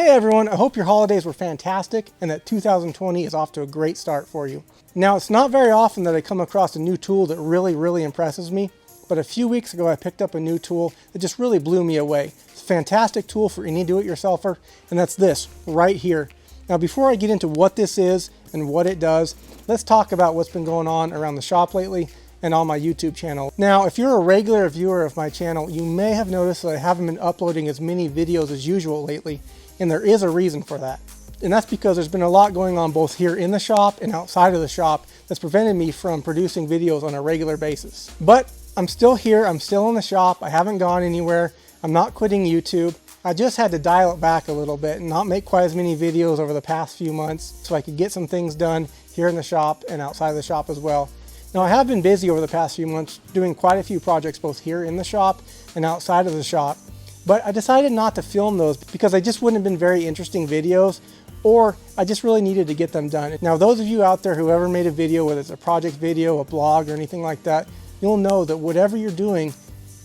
Hey everyone, I hope your holidays were fantastic and that 2020 is off to a great start for you. Now, it's not very often that I come across a new tool that really impresses me, but a few weeks ago I picked up a new tool that just really blew me away. It's a fantastic tool for any do-it-yourselfer, and that's this right here. Now, before I get into what this is and what it does, let's talk about what's been going on around the shop lately and on my YouTube channel. Now, if you're a regular viewer of my channel, you may have noticed that I haven't been uploading as many videos as usual lately, and there is a reason for that. And that's because there's been a lot going on both here in the shop and outside of the shop that's prevented me from producing videos on a regular basis. But I'm still here, I'm still in the shop, I haven't gone anywhere, I'm not quitting YouTube. I just had to dial it back a little bit and not make quite as many videos over the past few months so I could get some things done here in the shop and outside of the shop as well. Now, I have been busy over the past few months doing quite a few projects both here in the shop and outside of the shop, but I decided not to film those because they just wouldn't have been very interesting videos, or I just really needed to get them done. Now, those of you out there who ever made a video, whether it's a project video, a blog, or anything like that, you'll know that whatever you're doing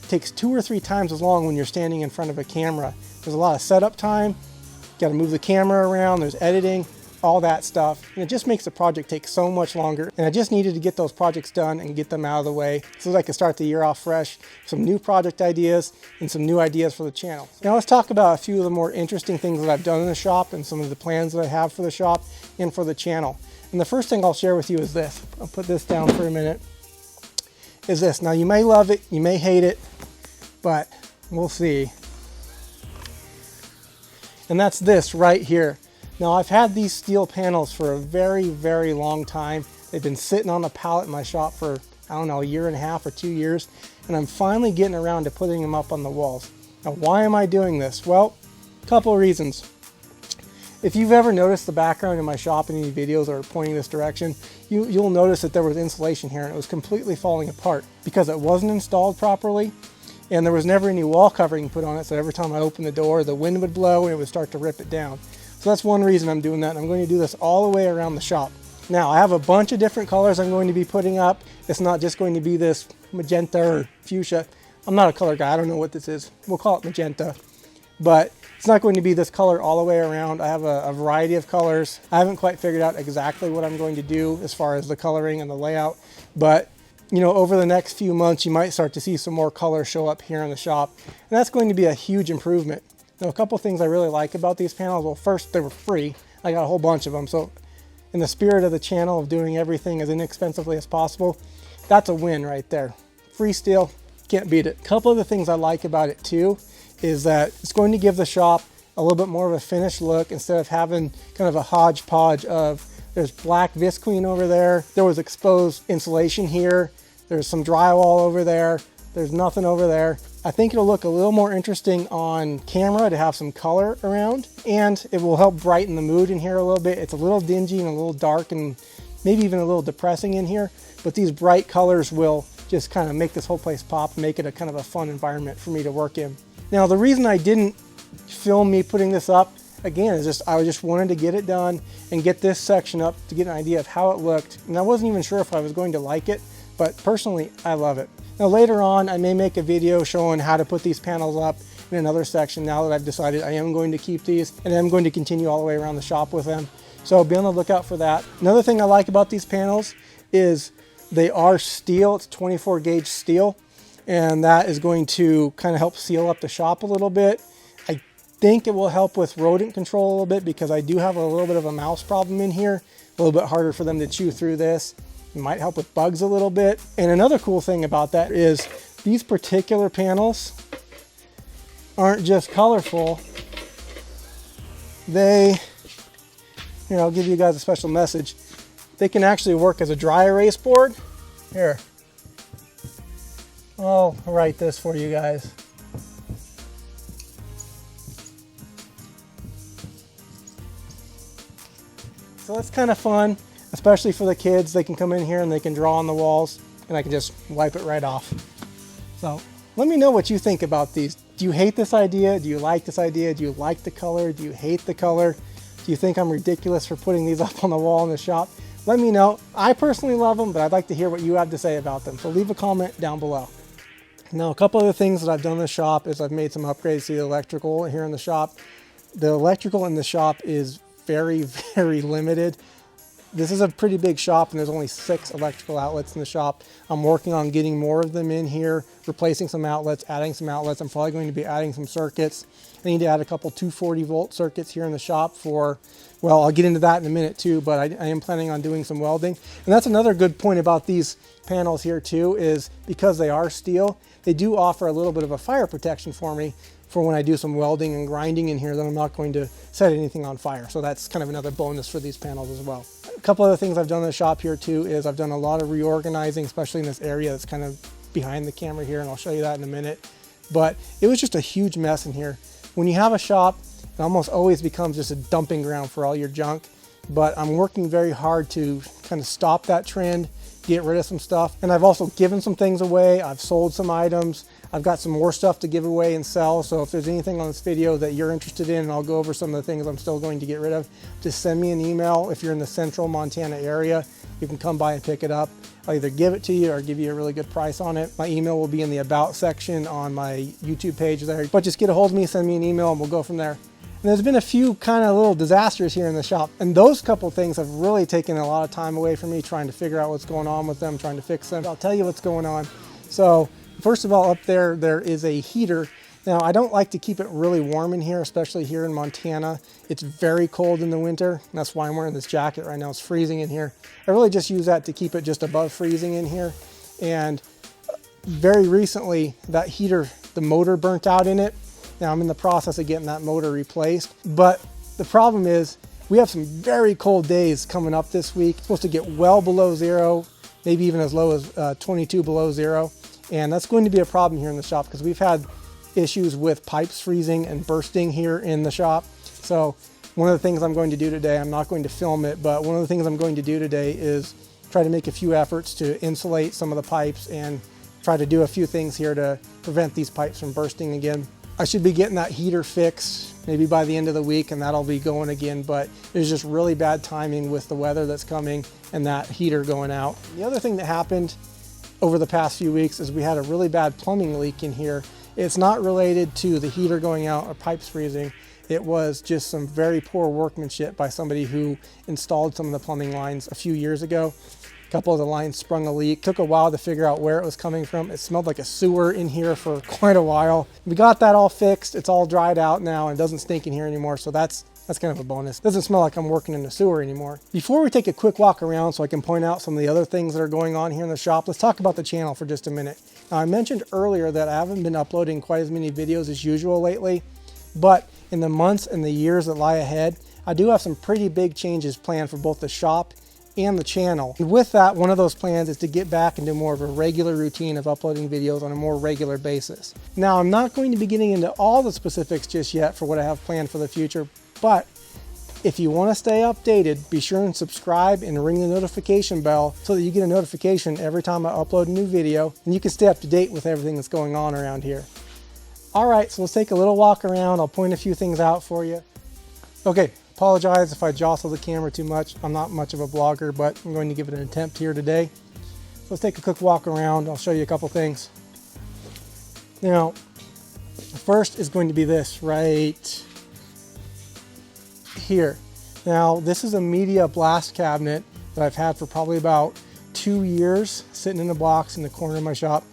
takes 2 or 3 times as long when you're standing in front of a camera. There's a lot of setup time, you gotta move the camera around, there's editing, all that stuff, and it just makes the project take so much longer. And I just needed to get those projects done and get them out of the way so that I could start the year off fresh, some new project ideas and some new ideas for the channel. Now let's talk about a few of the more interesting things that I've done in the shop and some of the plans that I have for the shop and for the channel. And the first thing I'll share with you is this. I'll put this down for a minute. Is this. Now, you may love it, you may hate it, but we'll see. And that's this right here. Now, I've had these steel panels for a very long time. They've been sitting on a pallet in my shop for, I don't know, 1.5 years or 2 years, and I'm finally getting around to putting them up on the walls. Now, why am I doing this? Well, a couple of reasons. If you've ever noticed the background in my shop in any videos or pointing this direction, you'll notice that there was insulation here and it was completely falling apart because it wasn't installed properly and there was never any wall covering put on it, so every time I opened the door, the wind would blow and it would start to rip it down. So that's one reason I'm doing that, and I'm going to do this all the way around the shop. Now, I have a bunch of different colors I'm going to be putting up. It's not just going to be this magenta or fuchsia. I'm not a color guy, I don't know what this is. We'll call it magenta. But it's not going to be this color all the way around. I have a variety of colors. I haven't quite figured out exactly what I'm going to do as far as the coloring and the layout, but you know, over the next few months, you might start to see some more colors show up here in the shop, and that's going to be a huge improvement. Now, a couple things I really like about these panels. Well, first, they were free. I got a whole bunch of them. So in the spirit of the channel of doing everything as inexpensively as possible, that's a win right there. Free steel, can't beat it. A couple of the things I like about it too is that it's going to give the shop a little bit more of a finished look instead of having kind of a hodgepodge of, there's black visqueen over there, there was exposed insulation here, there's some drywall over there, there's nothing over there. I think it'll look a little more interesting on camera to have some color around, and it will help brighten the mood in here a little bit. It's a little dingy and a little dark and maybe even a little depressing in here, but these bright colors will just kind of make this whole place pop and make it a kind of a fun environment for me to work in. Now, the reason I didn't film me putting this up, again, is just I just wanted to get it done and get this section up to get an idea of how it looked, and I wasn't even sure if I was going to like it, but personally, I love it. Now, later on, I may make a video showing how to put these panels up in another section now that I've decided I am going to keep these and I'm going to continue all the way around the shop with them. So be on the lookout for that. Another thing I like about these panels is they are steel. It's 24 gauge steel, and that is going to kind of help seal up the shop a little bit. I think it will help with rodent control a little bit because I do have a little bit of a mouse problem in here. A little bit harder for them to chew through this. It might help with bugs a little bit. And another cool thing about that is these particular panels aren't just colorful. Here, I'll give you guys a special message. They can actually work as a dry erase board. Here, I'll write this for you guys. So that's kind of fun, especially for the kids. They can come in here and they can draw on the walls and I can just wipe it right off. So let me know what you think about these. Do you hate this idea? Do you like this idea? Do you like the color? Do you hate the color? Do you think I'm ridiculous for putting these up on the wall in the shop? Let me know. I personally love them, but I'd like to hear what you have to say about them. So leave a comment down below. Now, a couple of the things that I've done in the shop is I've made some upgrades to the electrical here in the shop. The electrical in the shop is very, very limited. This is a pretty big shop and there's only 6 electrical outlets in the shop. I'm working on getting more of them in here, replacing some outlets, adding some outlets. I'm probably going to be adding some circuits. I need to add a couple 240 volt circuits here in the shop for, well, I'll get into that in a minute too, but I am planning on doing some welding. And that's another good point about these panels here too, is because they are steel, they do offer a little bit of a fire protection for me for when I do some welding and grinding in here, that I'm not going to set anything on fire. So that's kind of another bonus for these panels as well. A couple other things I've done in the shop here too is I've done a lot of reorganizing, especially in this area that's kind of behind the camera here, and I'll show you that in a minute. But it was just a huge mess in here. When you have a shop, it almost always becomes just a dumping ground for all your junk. But I'm working very hard to kind of stop that trend, get rid of some stuff. And I've also given some things away. I've sold some items. I've got some more stuff to give away and sell. So if there's anything on this video that you're interested in, and I'll go over some of the things I'm still going to get rid of, just send me an email. If you're in the central Montana area, you can come by and pick it up. I'll either give it to you or give you a really good price on it. My email will be in the About section on my YouTube page there. But just get a hold of me, send me an email, and we'll go from there. And there's been a few kind of little disasters here in the shop, and those couple things have really taken a lot of time away from me, trying to figure out what's going on with them, trying to fix them. I'll tell you what's going on. So first of all, up there is a heater. Now, I don't like to keep it really warm in here, especially here in Montana. It's very cold in the winter, and that's why I'm wearing this jacket right now. It's freezing in here. I really just use that to keep it just above freezing in here. And very recently, that heater, the motor burnt out in it. Now I'm in the process of getting that motor replaced. But the problem is, we have some very cold days coming up this week. It's supposed to get well below 0, maybe even as low as 22 below 0. And that's going to be a problem here in the shop because we've had issues with pipes freezing and bursting here in the shop. So one of the things I'm going to do today, I'm not going to film it, but one of the things I'm going to do today is try to make a few efforts to insulate some of the pipes and try to do a few things here to prevent these pipes from bursting again. I should be getting that heater fixed maybe by the end of the week, and that'll be going again, but there's just really bad timing with the weather that's coming and that heater going out. The other thing that happened over the past few weeks is we had a really bad plumbing leak in here. It's not related to the heater going out or pipes freezing. It was just some very poor workmanship by somebody who installed some of the plumbing lines a few years ago. A couple of the lines sprung a leak. Took a while to figure out where it was coming from. It smelled like a sewer in here for quite a while. We got that all fixed. It's all dried out now and it doesn't stink in here anymore, so that's kind of a bonus. It doesn't smell like I'm working in a sewer anymore. Before we take a quick walk around so I can point out some of the other things that are going on here in the shop, let's talk about the channel for just a minute. Now, I mentioned earlier that I haven't been uploading quite as many videos as usual lately, but in the months and the years that lie ahead, I do have some pretty big changes planned for both the shop and the channel. And with that, one of those plans is to get back into more of a regular routine of uploading videos on a more regular basis. Now, I'm not going to be getting into all the specifics just yet for what I have planned for the future, but if you want to stay updated, be sure and subscribe and ring the notification bell so that you get a notification every time I upload a new video, and you can stay up to date with everything that's going on around here. All right, so let's take a little walk around. I'll point a few things out for you. Okay, apologize if I jostle the camera too much. I'm not much of a blogger, but I'm going to give it an attempt here today. So let's take a quick walk around. I'll show you a couple things. Now, the first is going to be this right here. Now, this is a media blast cabinet that I've had for probably about 2 years, sitting in a box in the corner of my shop.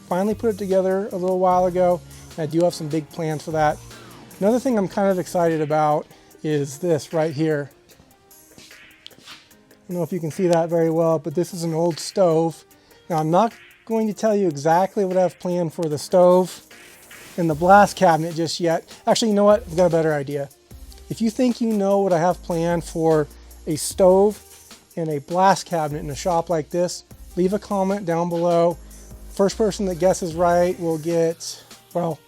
Finally put it together a little while ago. I do have some big plans for that. Another thing I'm kind of excited about is this right here. I don't know if you can see that very well, but this is an old stove. Now, I'm not going to tell you exactly what I have planned for the stove and the blast cabinet just yet. Actually, you know what? I've got a better idea. If you think you know what I have planned for a stove and a blast cabinet in a shop like this, leave a comment down below. First person that guesses right will get, well,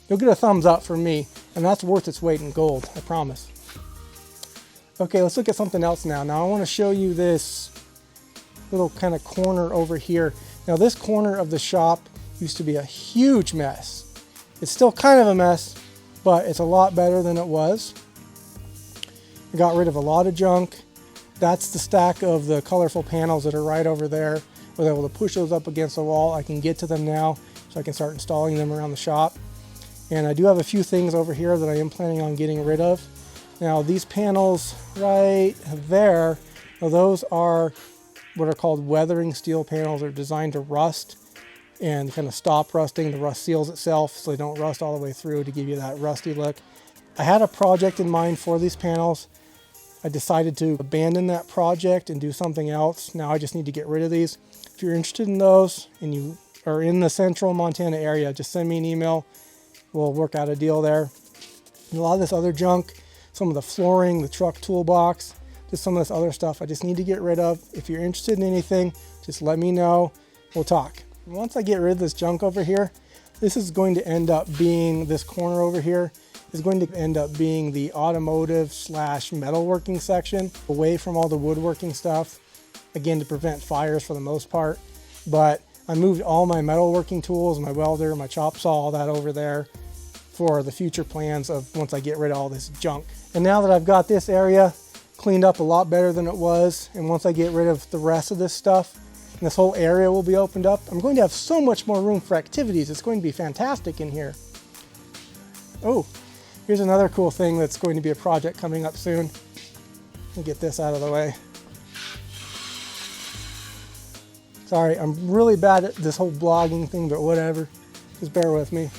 you'll get a thumbs up from me, and that's worth its weight in gold, I promise. Okay, let's look at something else now. Now I want to show you this little kind of corner over here. Now this corner of the shop used to be a huge mess. It's still kind of a mess, but it's a lot better than it was. I got rid of a lot of junk. That's the stack of the colorful panels that are right over there. I was able to push those up against the wall. I can get to them now, so I can start installing them around the shop. And I do have a few things over here that I am planning on getting rid of. Now these panels right there, now those are what are called weathering steel panels. They're designed to rust and kind of stop rusting. The rust seals itself so they don't rust all the way through to give you that rusty look. I had a project in mind for these panels. I decided to abandon that project and do something else. Now I just need to get rid of these. If you're interested in those and you are in the central Montana area, just send me an email. We'll work out a deal there. And a lot of this other junk, some of the flooring, the truck toolbox, just some of this other stuff I just need to get rid of. If you're interested in anything, just let me know. We'll talk. Once I get rid of this junk over here, this is going to end up being, this corner over here is going to end up being the automotive / metalworking section, away from all the woodworking stuff, again to prevent fires for the most part. But I moved all my metalworking tools, my welder, my chop saw, all that over there for the future plans of once I get rid of all this junk. And now that I've got this area cleaned up a lot better than it was, and once I get rid of the rest of this stuff, and this whole area will be opened up, I'm going to have so much more room for activities. It's going to be fantastic in here. Oh, here's another cool thing that's going to be a project coming up soon. Let me get this out of the way. Sorry, I'm really bad at this whole blogging thing, but whatever. Just bear with me.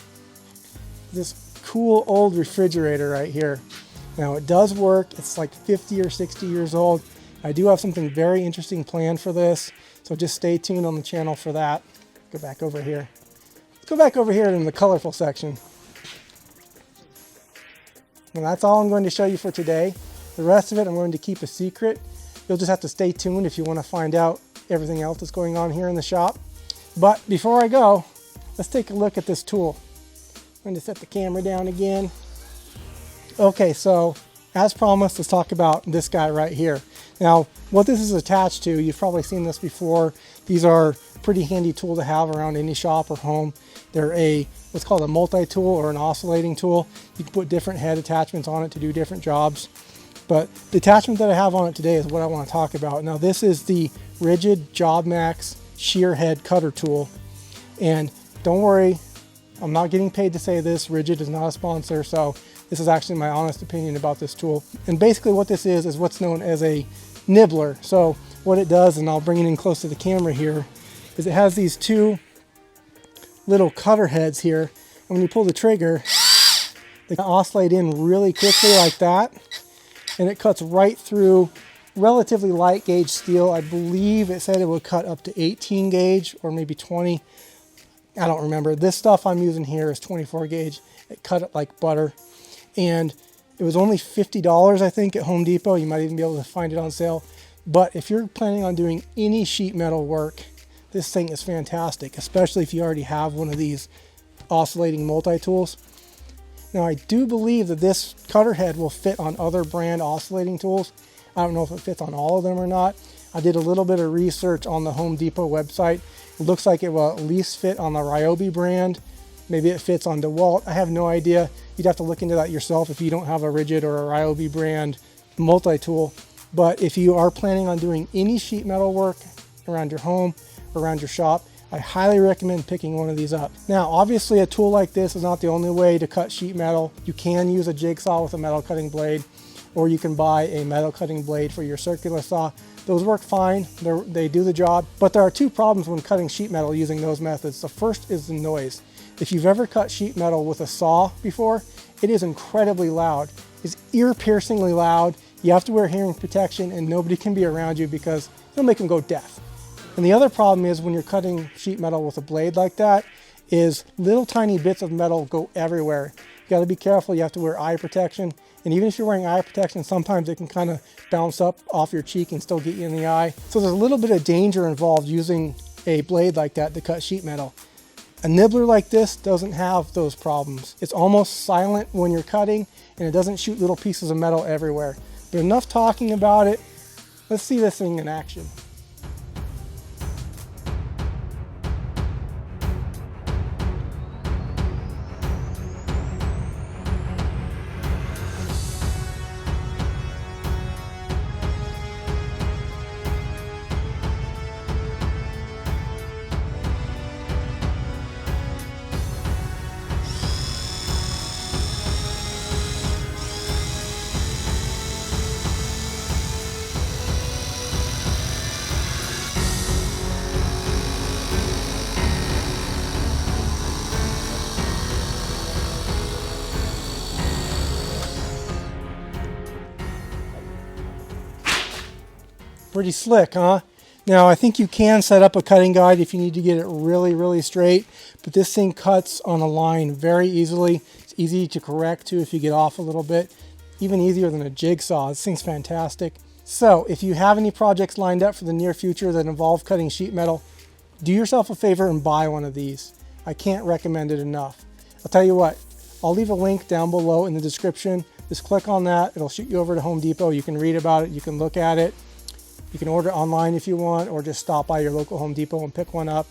This cool old refrigerator right here. Now it does work. It's like 50 or 60 years old. I do have something very interesting planned for this, so just stay tuned on the channel for that. Go back over here. Let's go back over here in the colorful section. And that's all I'm going to show you for today. The rest of it I'm going to keep a secret. You'll just have to stay tuned if you want to find out everything else that's going on here in the shop. But before I go, let's take a look at this tool. I'm going to set the camera down again. Okay, so as promised, let's talk about this guy right here. Now, what this is attached to, you've probably seen this before. These are a pretty handy tool to have around any shop or home. They're what's called a multi-tool or an oscillating tool. You can put different head attachments on it to do different jobs. But the attachment that I have on it today is what I want to talk about. Now, this is the Ridgid JobMax Shear Head cutter tool. And don't worry, I'm not getting paid to say this. Ridgid is not a sponsor, so this is actually my honest opinion about this tool. And basically what this is what's known as a nibbler. So what it does, and I'll bring it in close to the camera here, is it has these two little cutter heads here. And when you pull the trigger, they oscillate in really quickly like that. And it cuts right through relatively light gauge steel. I believe it said it would cut up to 18 gauge or maybe 20. I don't remember. This stuff I'm using here is 24 gauge. It cut it like butter. And it was only $50, I think, at Home Depot. You might even be able to find it on sale. But if you're planning on doing any sheet metal work, this thing is fantastic, especially if you already have one of these oscillating multi-tools. Now, I do believe that this cutter head will fit on other brand oscillating tools. I don't know if it fits on all of them or not. I did a little bit of research on the Home Depot website. It looks like it will at least fit on the Ryobi brand. Maybe it fits on DeWalt. I have no idea. You'd have to look into that yourself if you don't have a Ridgid or a Ryobi brand multi-tool. But if you are planning on doing any sheet metal work around your home, around your shop, I highly recommend picking one of these up. Now, obviously a tool like this is not the only way to cut sheet metal. You can use a jigsaw with a metal cutting blade, or you can buy a metal cutting blade for your circular saw. Those work fine, they do the job, but there are two problems when cutting sheet metal using those methods. The first is the noise. If you've ever cut sheet metal with a saw before, it is incredibly loud. It's ear-piercingly loud. You have to wear hearing protection and nobody can be around you because it'll make them go deaf. And the other problem is when you're cutting sheet metal with a blade like that, is little tiny bits of metal go everywhere. You gotta be careful, you have to wear eye protection. And even if you're wearing eye protection, sometimes it can kind of bounce up off your cheek and still get you in the eye. So there's a little bit of danger involved using a blade like that to cut sheet metal. A nibbler like this doesn't have those problems. It's almost silent when you're cutting and it doesn't shoot little pieces of metal everywhere. But enough talking about it. Let's see this thing in action. Pretty slick, huh? Now, I think you can set up a cutting guide if you need to get it really, really straight, but this thing cuts on a line very easily. It's easy to correct too if you get off a little bit, even easier than a jigsaw. This thing's fantastic. So if you have any projects lined up for the near future that involve cutting sheet metal, do yourself a favor and buy one of these. I can't recommend it enough. I'll tell you what, I'll leave a link down below in the description. Just click on that. It'll shoot you over to Home Depot. You can read about it. You can look at it. You can order online if you want, or just stop by your local Home Depot and pick one up,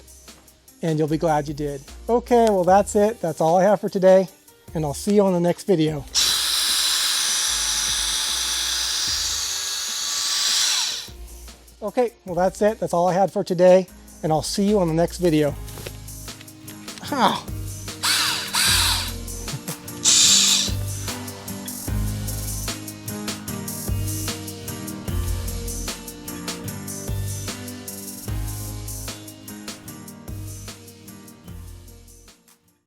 and you'll be glad you did. Okay, well that's it. That's all I have for today, and I'll see you on the next video. Okay, well that's it. That's all I had for today, and I'll see you on the next video. Ow.